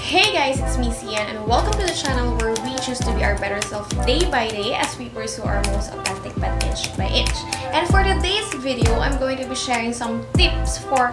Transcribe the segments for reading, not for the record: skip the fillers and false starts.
Hey guys, it's me Sian and welcome to the channel where we choose to be our better self day by day as we pursue our most authentic path inch by inch. And for today's video, I'm going to be sharing some tips for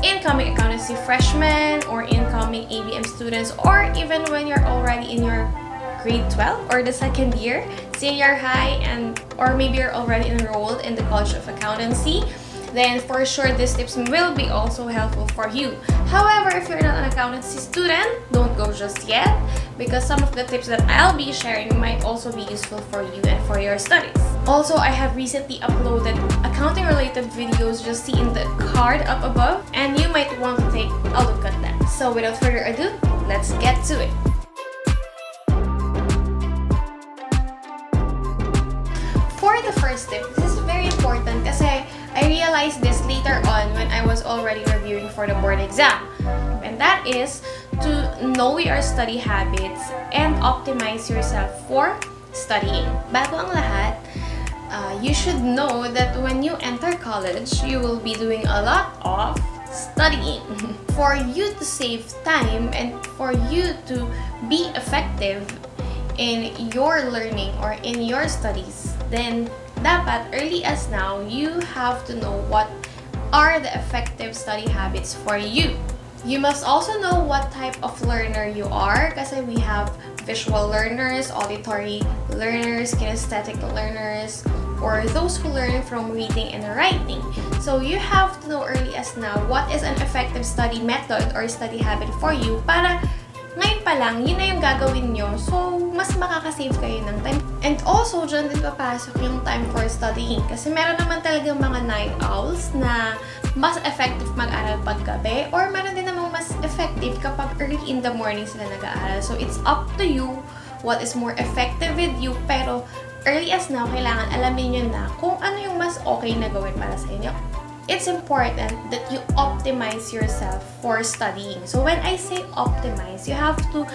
incoming accountancy freshmen or incoming ABM students, or even when you're already in your grade 12 or the second year, senior high, and or maybe you're already enrolled in the College of Accountancy. Then for sure these tips will be also helpful for you. However, if you're not an accountancy student, don't go just yet, because some of the tips that I'll be sharing might also be useful for you and for your studies. Also, I have recently uploaded accounting related videos, just see in the card up above, and you might want to take a look at them. So without further ado, let's get to it. For the first tip, this is very important kasi I realized this later on when I was already reviewing for the board exam. And that is to know your study habits and optimize yourself for studying. Bago ang lahat, you should know that when you enter college, you will be doing a lot of studying. For you to save time and for you to be effective in your learning or in your studies, then dapat early as now, you have to know what are the effective study habits for you. You must also know what type of learner you are, kasi we have visual learners, auditory learners, kinesthetic learners, or those who learn from reading and writing. So you have to know early as now what is an effective study method or study habit for you, para ngayon pa lang, yun na yung gagawin nyo. So, mas makakasave kayo ng time. And also, dyan din papasok yung time for studying. Kasi meron naman talagang mga night owls na mas effective mag-aral paggabi, or meron din namang mas effective kapag early in the morning sila nag-aaral. So, it's up to you what is more effective with you. Pero, early as now, kailangan alamin nyo na kung ano yung mas okay na gawin para sa inyo. It's important that you optimize yourself for studying. So when I say optimize, you have to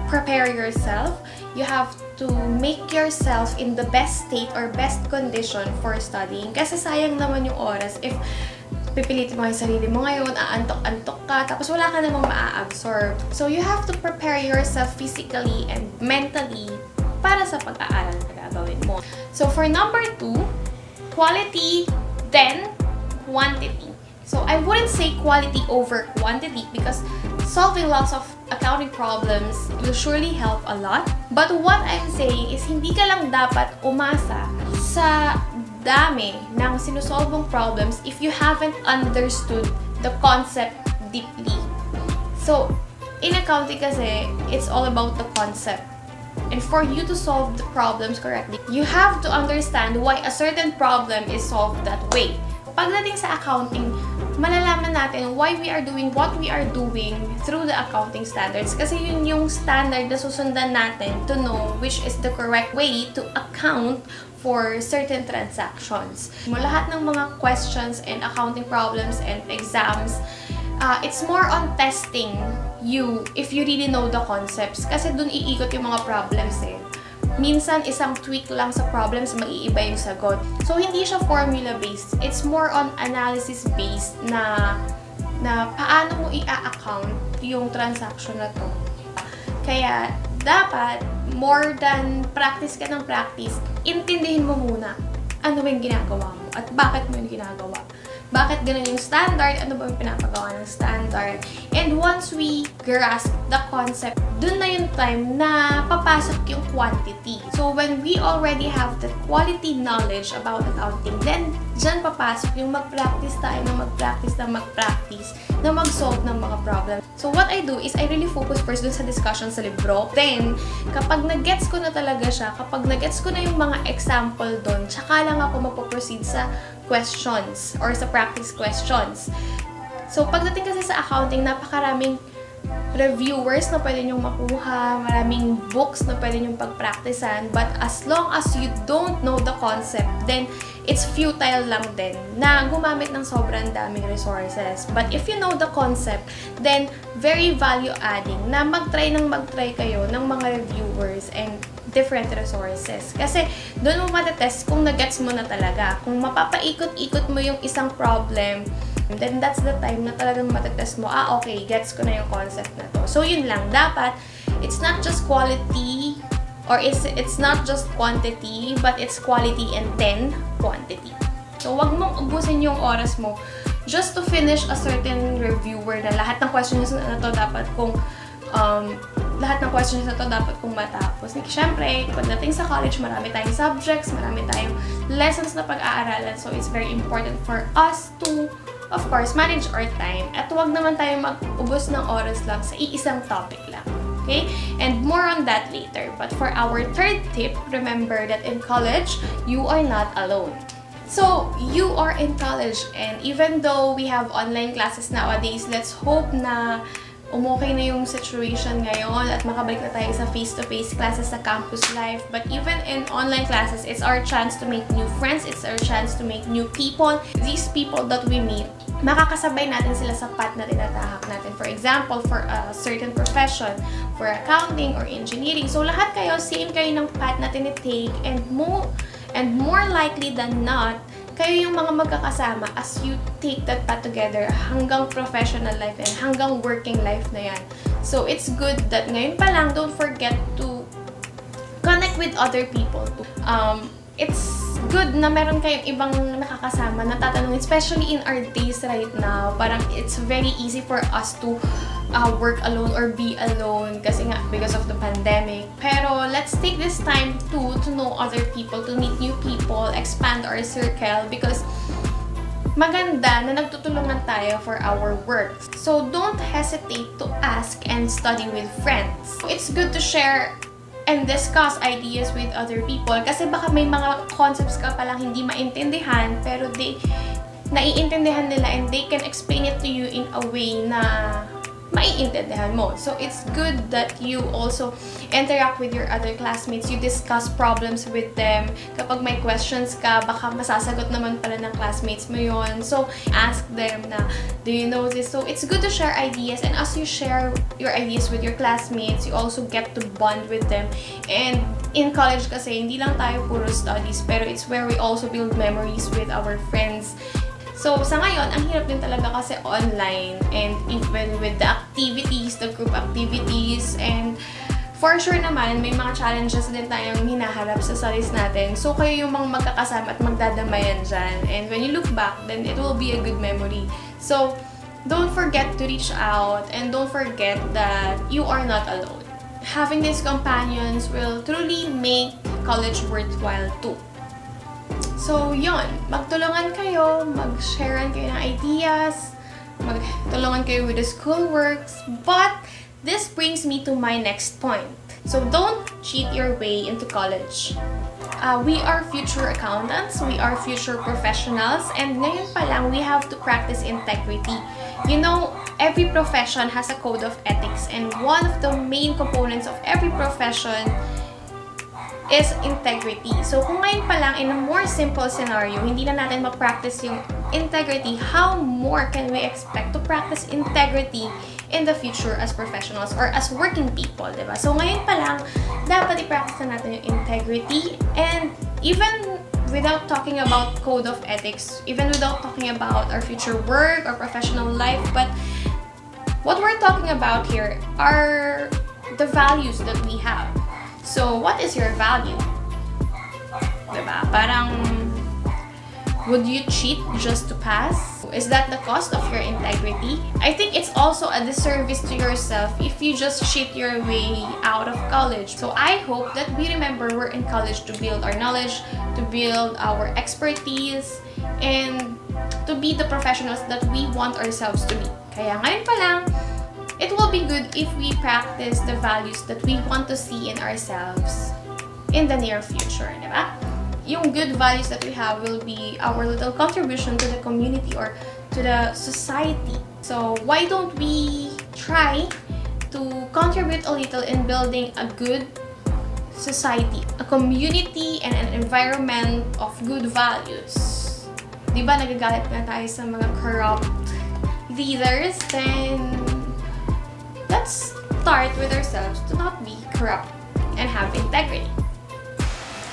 prepare yourself. You have to make yourself in the best state or best condition for studying. Kasi sayang naman yung oras if pipilitin mo yung sarili mo ngayon, aantok-antok ka, tapos wala ka namang maa-absorb. So you have to prepare yourself physically and mentally para sa pag-aaral na gagawin mo. So for number 2, quality, then quantity. So I wouldn't say quality over quantity, because solving lots of accounting problems will surely help a lot. But what I'm saying is hindi ka lang dapat umasa sa dami ng sinusolvong problems if you haven't understood the concept deeply. So in accounting kasi, it's all about the concept. And for you to solve the problems correctly, you have to understand why a certain problem is solved that way. Pagdating sa accounting, malalaman natin why we are doing what we are doing through the accounting standards. Kasi yun yung standard na susundan natin to know which is the correct way to account for certain transactions. Lahat ng mga questions and accounting problems and exams, it's more on testing you if you really know the concepts. Kasi dun iikot yung mga problems eh. Minsan, isang tweak lang sa problems, mag-iiba yung sagot. So, hindi siya formula-based. It's more on analysis-based na paano mo i-account yung transaction na to. Kaya, dapat, more than practice ka ng practice, intindihin mo muna ano ba yung ginagawa mo at bakit mo yung ginagawa. Bakit ganun yung standard? Ano ba yung pinapagawa ng standard? And once we grasp the concept, dun na yung time na papasok yung quantity. So when we already have the quality knowledge about accounting, then dyan papasok yung mag-practice tayo na mag-practice na mag-solve ng mga problems. So what I do is I really focus first dun sa discussion sa libro. Then, kapag nag-gets ko na talaga siya, kapag nag-gets ko na yung mga example dun, tsaka lang ako mapoproceed sa questions or sa practice questions. So, pagdating kasi sa accounting, napakaraming reviewers na pwede nyong makuha, maraming books na pwede nyong pag-practicean, but as long as you don't know the concept, then it's futile lang din na gumamit ng sobrang daming resources. But if you know the concept, then very value-adding na mag-try kayo ng mga reviewers and different resources. Kasi doon mo matetest kung na-gets mo na talaga. Kung mapapaikot-ikot mo yung isang problem then that's the time na talagang matetest mo, okay, gets ko na yung concept na to. So yun lang, dapat, it's not just quality, or it's not just quantity, but it's quality and then quantity. So wag mong ubusin yung oras mo just to finish a certain reviewer na lahat ng questions na to dapat kung matapos. Siyempre, pagdating sa college, marami tayong subjects, marami tayong lessons na pag-aaralan. So, it's very important for us to, of course, manage our time. At huwag naman tayong mag-ubos ng oras lang sa iisang topic lang. Okay? And more on that later. But for our third tip, remember that in college, you are not alone. So, you are in college, and even though we have online classes nowadays, let's hope na umokay na yung situation ngayon at makabalik na tayo sa face-to-face classes sa campus life. But even in online classes, it's our chance to make new friends, it's our chance to make new people. These people that we meet, makakasabay natin sila sa path na tinatahak natin. For example, for a certain profession, for accounting or engineering. So lahat kayo, same kayo ng path na tinitake, and more likely than not, kayo yung mga magkakasama as you take that path together hanggang professional life and hanggang working life na yan. So, it's good that ngayon pa lang, don't forget to connect with other people. It's good na meron kayong ibang nakakasama na tatanungin, especially in our days right now. Parang it's very easy for us to work alone or be alone kasi nga because of the pandemic. Pero let's take this time to know other people, to meet new people, expand our circle, because maganda na nagtutulungan tayo for our work. So don't hesitate to ask and study with friends. It's good to share and discuss ideas with other people kasi baka may mga concepts ka palang hindi maintindihan pero naiintindihan nila and they can explain it to you in a way na maiintindihan mo. So, it's good that you also interact with your other classmates. You discuss problems with them. Kapag may questions ka, baka masasagot naman pala ng classmates mo yun. So, ask them na, do you know this? So, it's good to share ideas. And as you share your ideas with your classmates, you also get to bond with them. And in college kasi, hindi lang tayo puro studies, pero it's where we also build memories with our friends. So, sa ngayon, ang hirap din talaga kasi online, and even with the activities, the group activities, and for sure naman, may mga challenges din tayong hinaharap sa studies natin. So, kayo yung mga magkakasama at magdadamayan dyan. And when you look back, then it will be a good memory. So, don't forget to reach out, and don't forget that you are not alone. Having these companions will truly make college worthwhile too. So, yun. Magtulungan kayo, mag-sharean kayo ng ideas, magtulungan kayo with the schoolworks. But, this brings me to my next point. So, don't cheat your way into college. We are future accountants, we are future professionals, and ngayon pa lang, we have to practice integrity. You know, every profession has a code of ethics, and one of the main components of every profession is integrity. So, kung ngayon pa lang, in a more simple scenario, hindi na natin ma-practice yung integrity, how more can we expect to practice integrity in the future as professionals or as working people, diba? So, ngayon pa lang, dapat i-practice na natin yung integrity, and even without talking about code of ethics, even without talking about our future work or professional life, but what we're talking about here are the values that we have. So, what is your value? Diba? Parang, would you cheat just to pass? Is that the cost of your integrity? I think it's also a disservice to yourself if you just cheat your way out of college. So, I hope that we remember we're in college to build our knowledge, to build our expertise, and to be the professionals that we want ourselves to be. Kaya ngayon pa lang, it will be good if we practice the values that we want to see in ourselves in the near future, diba? Yung good values that we have will be our little contribution to the community or to the society. So, why don't we try to contribute a little in building a good society, a community, and an environment of good values? Diba nagagalit na tayo sa mga corrupt leaders? Then, let's start with ourselves to not be corrupt and have integrity.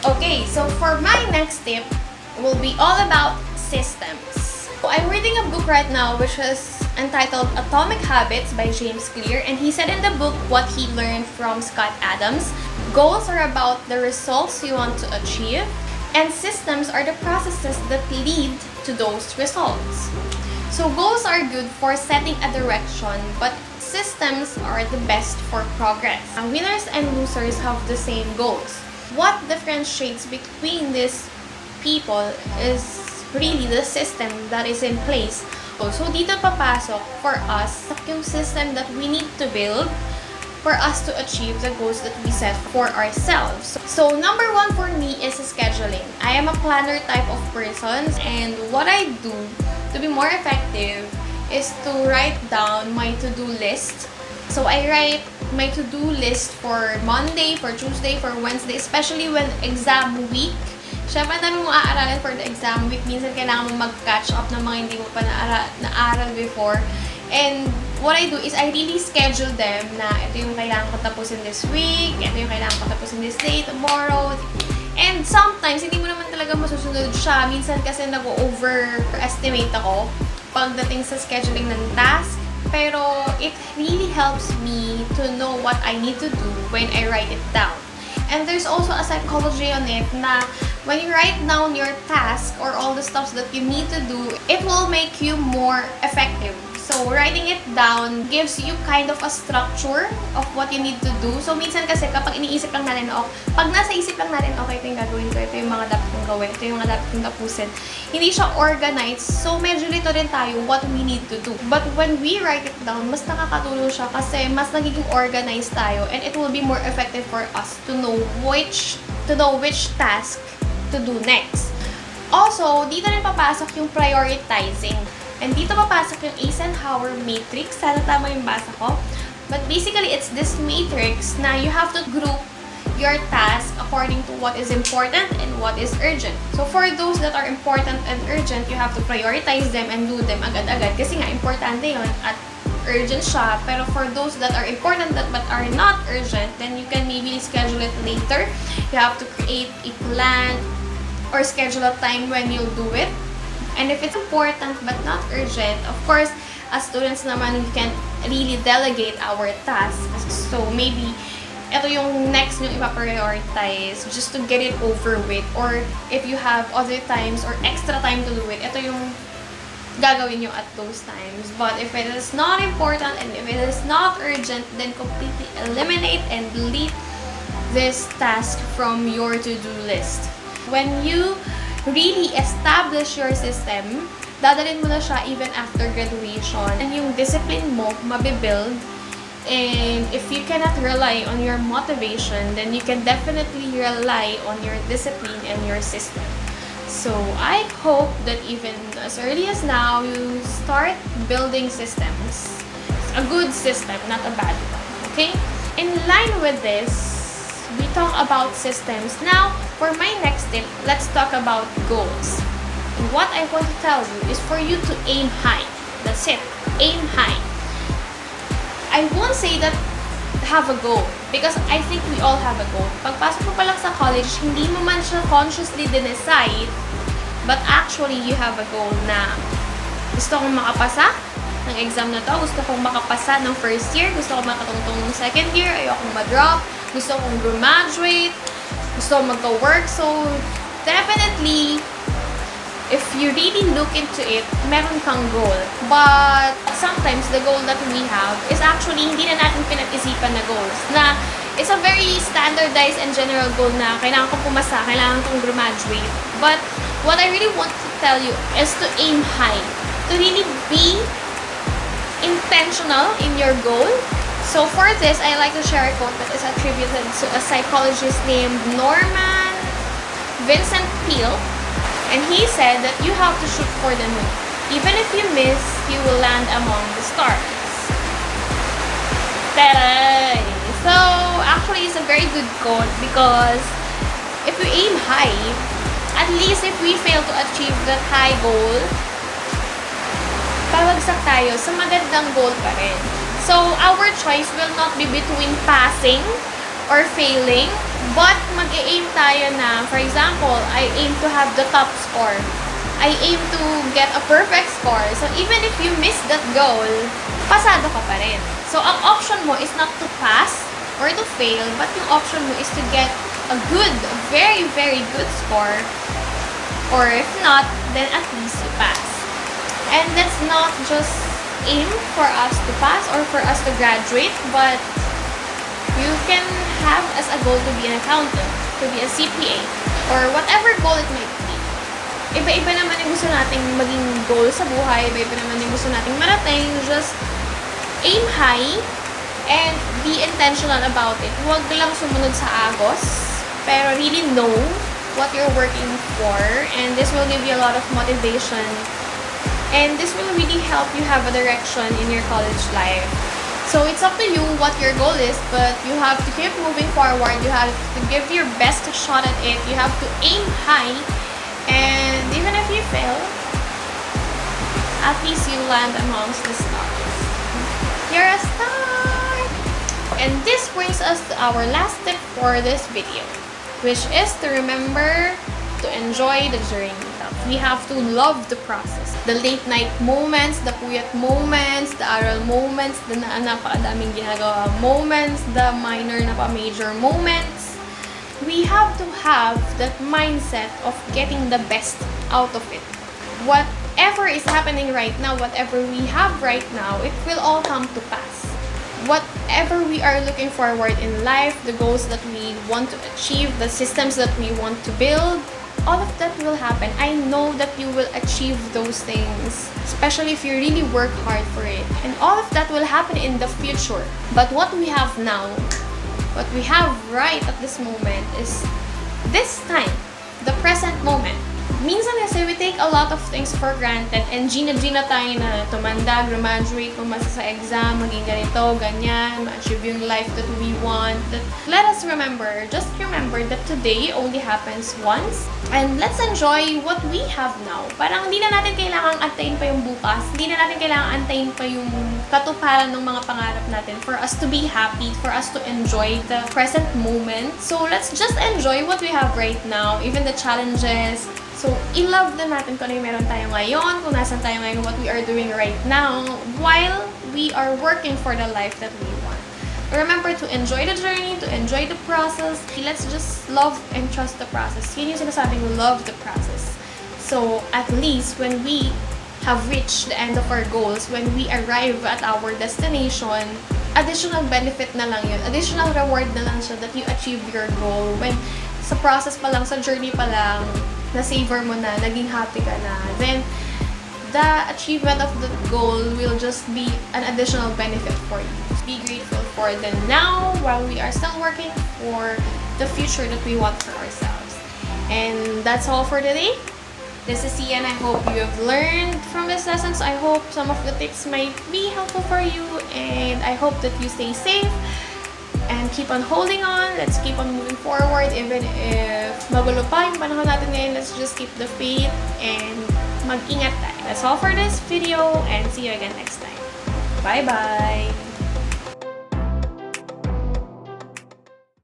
Okay, so for my next tip will be all about systems. I'm reading a book right now which is entitled Atomic Habits by James Clear, and he said in the book what he learned from Scott Adams. Goals are about the results you want to achieve, and systems are the processes that lead to those results. So goals are good for setting a direction, but systems are the best for progress. Winners and losers have the same goals. What differentiates between these people is really the system that is in place. So dito papasok for us yung system that we need to build for us to achieve the goals that we set for ourselves. So number one for me is scheduling. I am a planner type of person, and what I do to be more effective is to write down my to-do list. So I write my to-do list for Monday, for Tuesday, for Wednesday, especially when exam week. Siyempre, ang dami mong aaralin for the exam week. Minsan kailangan mo mag-catch up ng mga hindi mo pa naaral before. And what I do is I really schedule them na ito yung kailangan ko tapusin this week, ito yung kailangan ko tapusin this day, tomorrow. And sometimes, hindi mo naman talaga masusunod siya. Minsan kasi nag-overestimate ako pagdating sa scheduling ng task. Pero it really helps me to know what I need to do when I write it down. And there's also a psychology on it na when you write down your task or all the stuff that you need to do, it will make you more effective. So, writing it down gives you kind of a structure of what you need to do. So, minsan kasi kapag iniisip lang natin, pag nasa isip lang natin, okay, ito yung gagawin ko, ito yung mga dapat kong gawin, ito yung mga dapat kong tapusin. Hindi siya organized. So, medyo lito rin tayo what we need to do. But when we write it down, mas nakakatulong siya kasi mas nagiging organized tayo, and it will be more effective for us to know which task to do next. Also, dito rin papasok yung prioritizing. And dito papasok yung Eisenhower matrix. Sana tama yung basa ko. But basically, it's this matrix na you have to group your task according to what is important and what is urgent. So, for those that are important and urgent, you have to prioritize them and do them agad-agad. Kasi nga, importante yun at urgent siya. Pero for those that are important but are not urgent, then you can maybe schedule it later. You have to create a plan or schedule a time when you'll do it. And if it's important but not urgent, of course, as students naman, we can really delegate our tasks. So maybe, ito yung next nyo ipa-prioritize just to get it over with. Or if you have other times or extra time to do it, ito yung gagawin nyo at those times. But if it is not important and if it is not urgent, then completely eliminate and delete this task from your to-do list. When you really establish your system, dadalhin mo na siya even after graduation. And yung discipline mo, mabibuild. And if you cannot rely on your motivation, then you can definitely rely on your discipline and your system. So, I hope that even as early as now, you start building systems. A good system, not a bad one. Okay? In line with this, we talk about systems. Now, for my next tip, let's talk about goals. And what I want to tell you is for you to aim high. That's it. Aim high. I won't say that have a goal because I think we all have a goal. Pagpasok mo pa lang sa college, hindi mo man siya consciously decide, but actually you have a goal na gusto kong makapasa ng exam na to, gusto kong makapasa ng first year, gusto kong makatungtong ng second year, ayokong ma-drop, gusto kong graduate, gusto kong magka-work. So, definitely, if you really look into it, meron kang goal. But sometimes, the goal that we have is actually hindi na natin pinag-isipan na goals. Na it's a very standardized and general goal na kailangan kong pumasa, kailangan kong graduate. But what I really want to tell you is to aim high. To really be intentional in your goal. So for this, I like to share a quote that is attributed to a psychologist named Norman Vincent Peale. And he said that you have to shoot for the moon. Even if you miss, you will land among the stars. Taray! So, actually, it's a very good quote because if we aim high, at least if we fail to achieve that high goal, pabagsak tayo sa magandang goal pa rin. So, our choice will not be between passing or failing, but mag-aim tayo na, for example, I aim to have the top score. I aim to get a perfect score. So even if you miss that goal, pasado ka pa rin. So ang option mo is not to pass or to fail, but yung option mo is to get a good, very, very good score. Or if not, then at least you pass. And let's not just aim for us to pass or for us to graduate, but you can have as a goal to be an accountant, to be a CPA, or whatever goal it might be. Iba-iba naman yung gusto nating maging goal sa buhay, iba-iba naman yung gusto nating marating. Just aim high and be intentional about it. Huwag lang sumunod sa agos, pero really know what you're working for, and this will give you a lot of motivation, and this will really help you have a direction in your college life. So it's up to you what your goal is, but you have to keep moving forward. You have to give your best shot at it. You have to aim high, and even if you fail, at least you land amongst the stars. You're a star! And this brings us to our last tip for this video, which is to remember to enjoy the journey. We have to love the process. The late night moments, the puyat moments, the aral moments, the napakadaming ginagawa moments, the minor na pa-major moments. We have to have that mindset of getting the best out of it. Whatever is happening right now, whatever we have right now, it will all come to pass. Whatever we are looking forward in life, the goals that we want to achieve, the systems that we want to build, all of that will happen. I know that you will achieve those things, especially if you really work hard for it. And all of that will happen in the future. But what we have now, what we have right at this moment is this time, the present moment. Minsan kasi we take a lot of things for granted and gina tayo na tumanda, graduate, pumasa sa exam, maging ganito, ganyan, ma-achieve yung life that we want. Let us remember, just remember that today only happens once, and let's enjoy what we have now. Parang hindi na natin kailangang antayin pa yung bukas, hindi na natin kailangang antayin pa yung katuparan ng mga pangarap natin for us to be happy, for us to enjoy the present moment. So let's just enjoy what we have right now, even the challenges. So, i-love na natin kung ano yung meron tayo ngayon, kung nasan tayo ngayon, what we are doing right now, while we are working for the life that we want. Remember to enjoy the journey, to enjoy the process. Let's just love and trust the process. Yun yung sinasabing love the process. So, at least when we have reached the end of our goals, when we arrive at our destination, additional benefit na lang yun. Additional reward na lang siya that you achieve your goal. When sa process pa lang, sa journey pa lang, na-savor mo na, naging happy ka na, then the achievement of the goal will just be an additional benefit for you. Be grateful for the now while we are still working for the future that we want for ourselves. And that's all for today. This is Ian. I hope you have learned from this lesson. So I hope some of the tips might be helpful for you, and I hope that you stay safe and keep on holding on. Let's keep on moving forward. Even if magulo pa yung panahon natin ngayon, let's just keep the faith and mag-ingat tayo. That's all for this video, and see you again next time. Bye-bye!